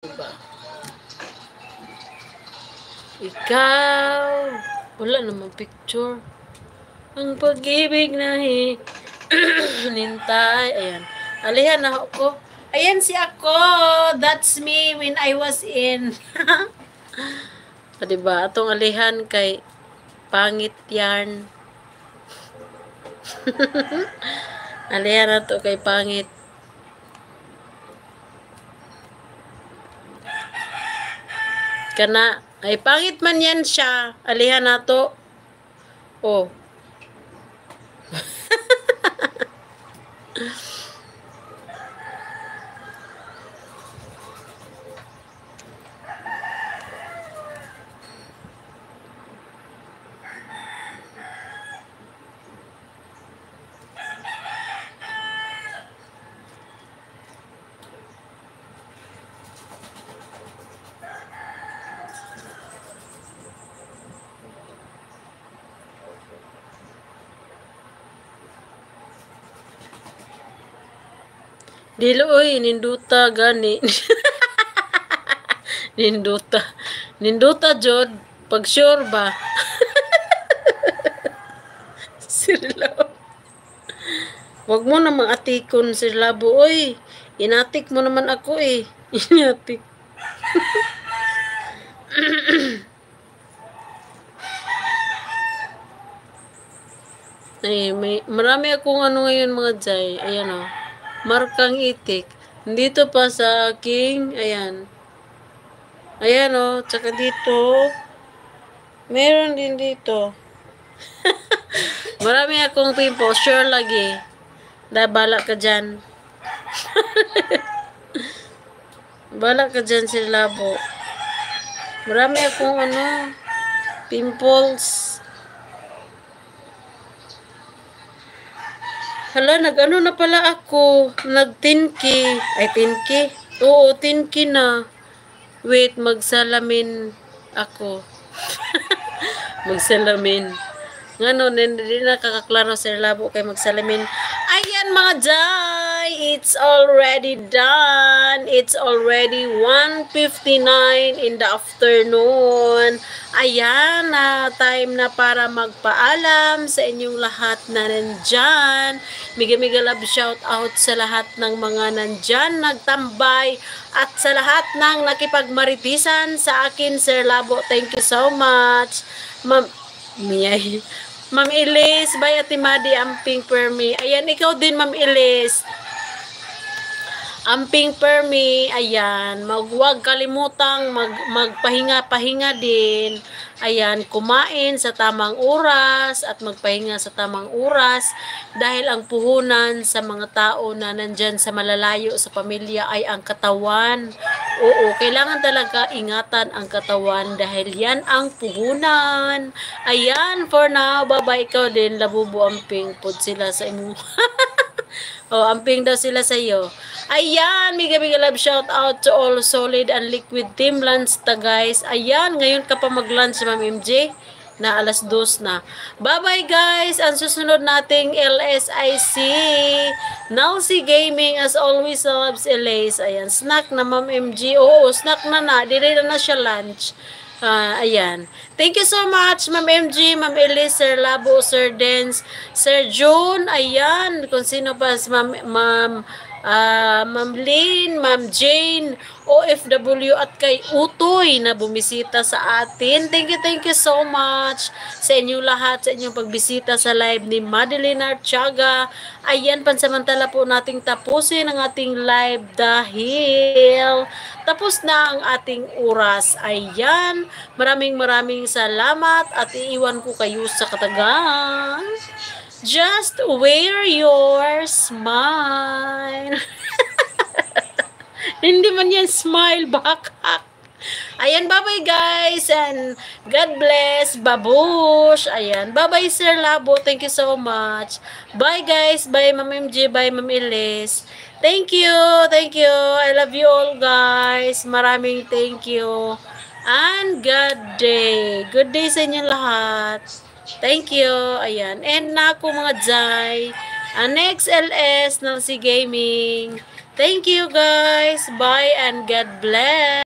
Diba? Ikaw, wala namang picture. Ang pag-ibig na nintay. Ayan. Alihan na ako. Ayan si ako. That's me when I was in. Diba? Atong alihan kay pangit yarn. Alihan na to kay pangit. Kana, ay pangit man yan siya. Alihan na to. Oh. Dilo oy, ninduta gani. Ninduta. Ninduta jod pag sure ba. Sirlabo. Wag mo namang atikon sirlabo oy. Inatik mo naman ako eh. Inatik. Ay, marami akong ano ngayon mga jay. Ayan o. Markang itik. Dito pa sa aking, ayan. Ayan o. Tsaka dito. Meron din dito. Marami akong pimple. Sure lagi. Bala ka dyan. Bala ka dyan sila labo. Marami akong ano. Pimples. Hala, nag-ano na pala ako. Nag-tinki. Ay, tinki? Oo, tinki na. Wait, magsalamin ako. Magsalamin. Ngano, hindi na kakaklaro sir labo kay magsalamin. Ayan mga jay, it's already done. It's already 1:59 in the afternoon. Ayan na, time na para magpaalam sa inyong lahat na nandyan. Miga love shout out sa lahat ng mga nandyan nagtambay at sa lahat ng nakipagmaritisan sa akin Sir Labo. Thank you so much. Ma'am Elise, by Ate Madi, Amping Permi. Ayan, ikaw din, Ma'am Elise. Amping Permi, ayan, huwag kalimutang magpahinga-pahinga din. Ayan, kumain sa tamang oras at magpahinga sa tamang oras dahil ang puhunan sa mga tao na nandyan sa malalayo sa pamilya ay ang katawan. Oo, kailangan talaga ingatan ang katawan dahil yan ang puhunan. Ayan, for now, bye-bye. Ikaw din, labubo amping, pud sila sa imo. Oh, amping daw sila sa iyo. Ayan, mega love shout out to all solid and liquid team lunch ta guys. Ayan, ngayon ka pa mag-lunch Ma'am MJ na alas 2 na. Bye-bye guys. Ang susunod nating LSIC Nalsi Gaming as always loves Elise. Ayan, snack na Ma'am MJ. Oo, snack na. Dire na siya lunch. Ayan. Thank you so much, Ma'am MG, Ma'am Elise, Sir Labo, Sir Dance, Sir June. Ayan. Kung sino pa, Ma'am Lynn, Ma'am Jane, OFW at kay Utoy na bumisita sa atin. Thank you so much sa inyong lahat, sa inyong pagbisita sa live ni Madeline Artiaga. Ayan, pansamantala po nating tapusin ang ating live dahil tapos na ang ating oras. Ayan, maraming salamat at iiwan ko kayo sa katagang. Just wear your smile. Hindi man yan smile, bakak. Ayan, bye-bye guys. And God bless. Babush. Ayan, bye-bye Sir Labo. Thank you so much. Bye guys. Bye Ma'am MJ. Bye Ma'am Elise. Thank you. I love you all guys. Maraming thank you. And good day. Good day sa inyo lahat. Thank you. Ayan. And na ako mga jay. Next LS ng si Gaming. Thank you guys. Bye and God bless.